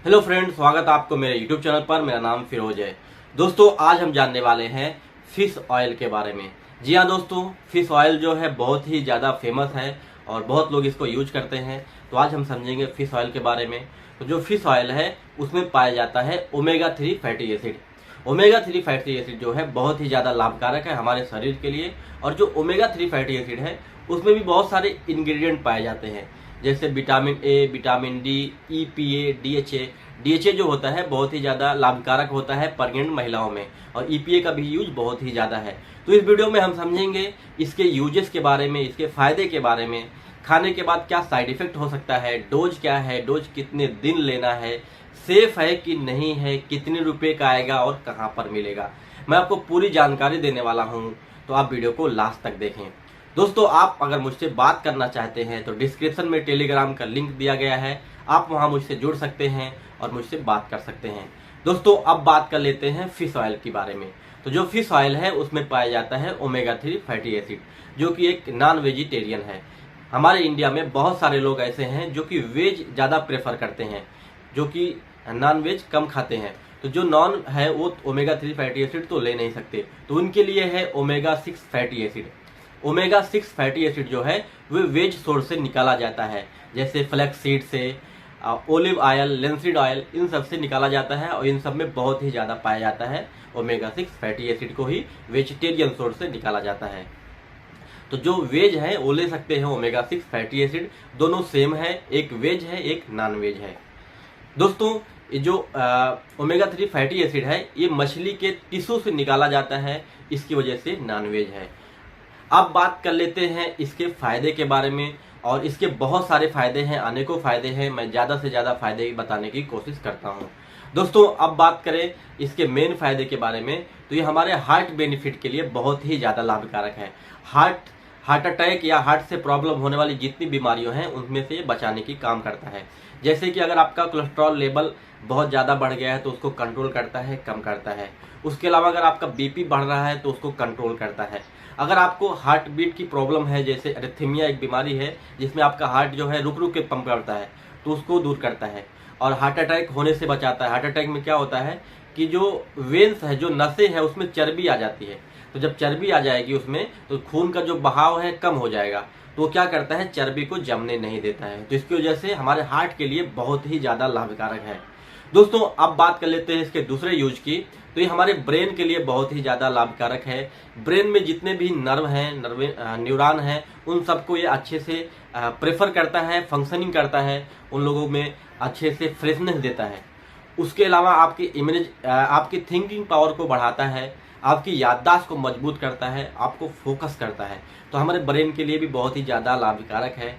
Hello friends, स्वागत है आपको मेरे यूट्यूब चैनल पर। मेरा नाम फिरोज है। दोस्तों, आज हम जानने वाले हैं फिश ऑयल के बारे में। जी हाँ दोस्तों, फिश ऑयल जो है बहुत ही ज़्यादा फेमस है और बहुत लोग इसको यूज करते हैं। तो आज हम समझेंगे फिश ऑयल के बारे में। तो जो फिश ऑयल है उसमें पाया जाता है omega 3 fatty acid. Omega 3 fatty acid जो है बहुत ही ज़्यादा लाभकारक है हमारे शरीर के लिए। और जो ओमेगा 3 फैटी एसिड है उसमें भी बहुत सारे इंग्रेडिएंट पाए जाते हैं, जैसे vitamin A, vitamin D, EPA, DHA. DHA जो होता है बहुत ही ज़्यादा लाभकारक होता है प्रेग्नेंट महिलाओं में, और ईपीए का भी यूज बहुत ही ज़्यादा है। तो इस वीडियो में हम समझेंगे इसके यूजेस के बारे में, इसके फायदे के बारे में, खाने के बाद क्या साइड इफेक्ट हो सकता है, डोज क्या है, डोज कितने दिन लेना है, सेफ है कि नहीं है, कितने रुपए का आएगा और कहाँ पर मिलेगा। मैं आपको पूरी जानकारी देने वाला हूँ, तो आप वीडियो को लास्ट तक देखें। दोस्तों, आप अगर मुझसे बात करना चाहते हैं तो डिस्क्रिप्शन में टेलीग्राम का लिंक दिया गया है, आप वहां मुझसे जुड़ सकते हैं और मुझसे बात कर सकते हैं। दोस्तों, अब बात कर लेते हैं फिश ऑयल के बारे में। तो जो फिश ऑयल है उसमें पाया जाता है ओमेगा 3 फैटी एसिड, जो कि एक नॉन वेजिटेरियन है। हमारे इंडिया में बहुत सारे लोग ऐसे हैं जो कि वेज ज़्यादा प्रेफर करते हैं, जो कि नॉन वेज कम खाते हैं। तो जो नॉन है वो ओमेगा 3 फैटी एसिड तो ले नहीं सकते, तो उनके लिए है omega 6 fatty acid. Omega 6 fatty acid जो है वो वेज सोर्स से निकाला जाता है, जैसे फ्लैक्स सीड से, ओलिव ऑयल, लिंसीड ऑयल, इन सब से निकाला जाता है। और इन सब में बहुत ही ज़्यादा पाया जाता है ओमेगा 6 फैटी एसिड को ही वेजिटेरियन सोर्स से निकाला जाता है। तो जो वेज है वो ले सकते हैं ओमेगा 6 फैटी एसिड, दोनों सेम है, एक वेज है एक नॉन वेज है। दोस्तों, ये जो ओमेगा 3 फैटी एसिड है ये मछली के टिश्यू से निकाला जाता है, इसकी वजह से नॉन वेज है। अब बात कर लेते हैं इसके फायदे के बारे में, और इसके बहुत सारे फायदे हैं, अनेकों फायदे हैं। मैं ज़्यादा से ज़्यादा फायदे बताने की कोशिश करता हूं। दोस्तों, अब बात करें इसके मेन फायदे के बारे में, तो ये हमारे हार्ट बेनिफिट के लिए बहुत ही ज़्यादा लाभकारक है। हार्ट अटैक या हार्ट से प्रॉब्लम होने वाली जितनी बीमारियों हैं उनमें से ये बचाने की काम करता है। जैसे कि अगर आपका कोलेस्ट्रॉल लेवल बहुत ज़्यादा बढ़ गया है तो उसको कंट्रोल करता है, कम करता है। उसके अलावा अगर आपका बीपी बढ़ रहा है तो उसको कंट्रोल करता है। अगर आपको हार्ट बीट की प्रॉब्लम है, जैसे एरिथमिया एक बीमारी है जिसमें आपका हार्ट जो है रुक रुक के पंप करता है, तो उसको दूर करता है और हार्ट अटैक होने से बचाता है। हार्ट अटैक में क्या होता है कि जो वेन्स है, जो नसें हैं, उसमें चर्बी आ जाती है। तो जब चर्बी आ जाएगी उसमें, तो खून का जो बहाव है कम हो जाएगा। तो वो क्या करता है, चर्बी को जमने नहीं देता है। तो इसकी वजह से हमारे हार्ट के लिए बहुत ही ज़्यादा लाभकारक है। दोस्तों, अब बात कर लेते हैं इसके दूसरे यूज की। तो ये हमारे ब्रेन के लिए बहुत ही ज़्यादा लाभकारक है। ब्रेन में जितने भी नर्व हैं, न्यूरॉन हैं, उन सबको ये अच्छे से प्रेफर करता है, फंक्शनिंग करता है, उन लोगों में अच्छे से फ्रेशनेस देता है। उसके अलावा आपकी थिंकिंग पावर को बढ़ाता है, आपकी याददाश्त को मजबूत करता है, आपको फोकस करता है। तो हमारे ब्रेन के लिए भी बहुत ही ज़्यादा लाभकारक है।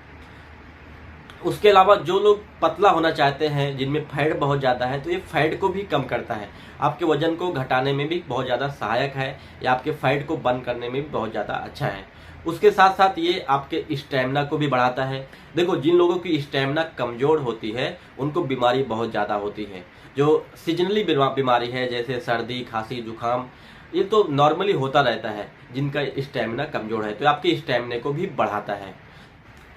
उसके अलावा जो लोग पतला होना चाहते हैं, जिनमें फैट बहुत ज़्यादा है, तो ये फैट को भी कम करता है, आपके वजन को घटाने में भी बहुत ज़्यादा सहायक है, या आपके फैट को बर्न करने में भी बहुत ज़्यादा अच्छा है। उसके साथ साथ ये आपके स्टैमिना को भी बढ़ाता है। देखो, जिन लोगों की स्टैमिना कमज़ोर होती है उनको बीमारी बहुत ज़्यादा होती है। जो सीजनली बीमारी है, जैसे सर्दी, खांसी, जुकाम, ये तो नॉर्मली होता रहता है जिनका स्टैमिना कमज़ोर है, तो आपके स्टैमिना को भी बढ़ाता है।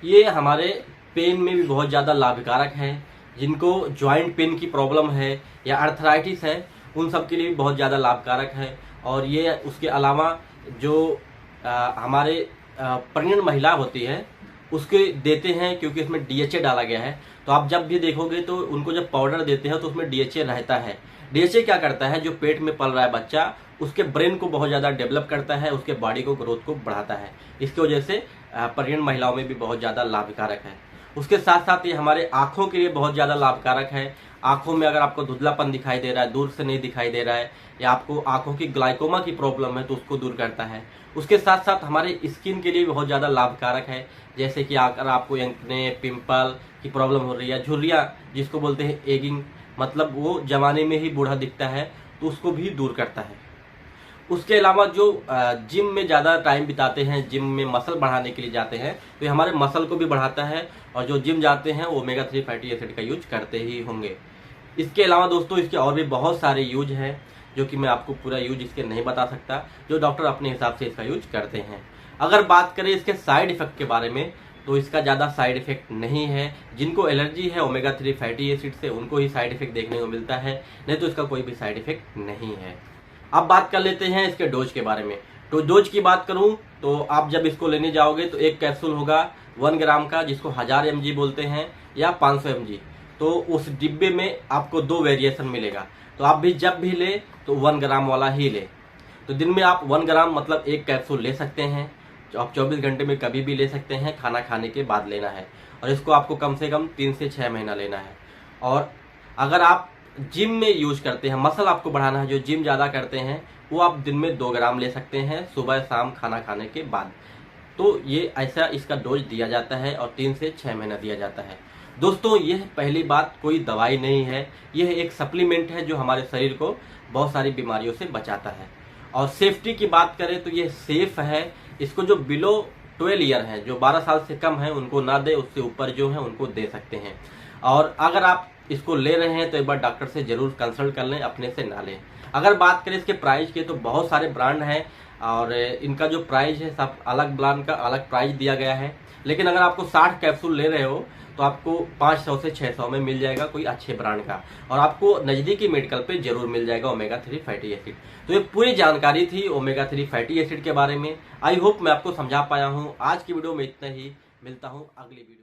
ये हमारे पेन में भी बहुत ज़्यादा लाभकारक है। जिनको जॉइंट पेन की प्रॉब्लम है या अर्थराइटिस है, उन सब के लिए भी बहुत ज़्यादा लाभकारक है। और ये उसके अलावा जो हमारे प्रेग्नेंट महिला होती है उसके देते हैं, क्योंकि इसमें डीएचए डाला गया है। तो आप जब भी देखोगे तो उनको जब पाउडर देते हैं तो उसमें डीएचए रहता है। डीएचए क्या करता है, जो पेट में पल रहा है बच्चा, उसके ब्रेन को बहुत ज़्यादा डेवलप करता है, उसके बॉडी को, ग्रोथ को बढ़ाता है। इसकी वजह से प्रेग्नेंट महिलाओं में भी बहुत ज़्यादा लाभकारक है। उसके साथ साथ ये हमारे आँखों के लिए बहुत ज़्यादा लाभकारक है। आँखों में अगर आपको धुंधलापन दिखाई दे रहा है, दूर से नहीं दिखाई दे रहा है, या आपको आँखों की ग्लाइकोमा की प्रॉब्लम है, तो उसको दूर करता है। उसके साथ साथ हमारे स्किन के लिए बहुत ज़्यादा लाभकारक है। जैसे कि अगर आपको एक्ने, पिंपल की प्रॉब्लम हो रही है, झुर्रियाँ जिसको बोलते हैं एगिंग, मतलब वो जवानी में ही बूढ़ा दिखता है, तो उसको भी दूर करता है। उसके अलावा जो जिम में ज़्यादा टाइम बिताते हैं, जिम में मसल बढ़ाने के लिए जाते हैं, तो ये हमारे मसल को भी बढ़ाता है। और जो जिम जाते हैं वो ओमेगा 3 फैटी एसिड का यूज करते ही होंगे। इसके अलावा दोस्तों, इसके और भी बहुत सारे यूज हैं, जो कि मैं आपको पूरा यूज इसके नहीं बता सकता, जो डॉक्टर अपने हिसाब से इसका यूज करते हैं। अगर बात करें इसके साइड इफेक्ट के बारे में, तो इसका ज़्यादा साइड इफेक्ट नहीं है। जिनको एलर्जी है ओमेगा 3 फैटी एसिड से उनको ही साइड इफेक्ट देखने को मिलता है, नहीं तो इसका कोई भी साइड इफेक्ट नहीं है। अब बात कर लेते हैं इसके डोज के बारे में। तो डोज की बात करूं तो आप जब इसको लेने जाओगे तो एक कैप्सूल होगा 1 ग्राम का, जिसको 1000 mg बोलते हैं, या 500 mg। तो उस डिब्बे में आपको 2 वेरिएशन मिलेगा। तो आप भी जब भी ले तो 1 ग्राम वाला ही ले। तो दिन में आप 1 ग्राम मतलब एक कैप्सूल ले सकते हैं, जो आप 24 घंटे में कभी भी ले सकते हैं, खाना खाने के बाद लेना है। और इसको आपको कम से कम 3 से 6 महीना लेना है। और अगर आप जिम में यूज करते हैं, मसल आपको बढ़ाना है, जो जिम ज़्यादा करते हैं, वो आप दिन में 2 ग्राम ले सकते हैं सुबह शाम खाना खाने के बाद। तो ये ऐसा इसका डोज दिया जाता है और 3 से 6 महीना दिया जाता है। दोस्तों यह पहली बात कोई दवाई नहीं है, यह एक सप्लीमेंट है जो हमारे शरीर को बहुत सारी बीमारियों से बचाता है। और सेफ्टी की बात करें तो ये सेफ है। इसको जो बिलो 12 ईयर हैं, जो 12 साल से कम है, उनको ना दे, उससे ऊपर जो है उनको दे सकते हैं। और अगर आप इसको ले रहे हैं तो एक बार डॉक्टर से जरूर कंसल्ट कर लें, अपने से ना लें। अगर बात करें इसके प्राइस की तो बहुत सारे ब्रांड हैं और इनका जो प्राइस है सब अलग ब्रांड का अलग प्राइस दिया गया है। लेकिन अगर आपको 60 कैप्सूल ले रहे हो तो आपको 500 से 600 में मिल जाएगा कोई अच्छे ब्रांड का, और आपको नज़दीकी मेडिकल पे जरूर मिल जाएगा ओमेगा 3 फैटी एसिड। तो ये पूरी जानकारी थी ओमेगा 3 फैटी एसिड के बारे में। आई होप मैं आपको समझा पाया हूँ। आज की वीडियो में इतना ही, मिलता हूँ अगली वीडियो।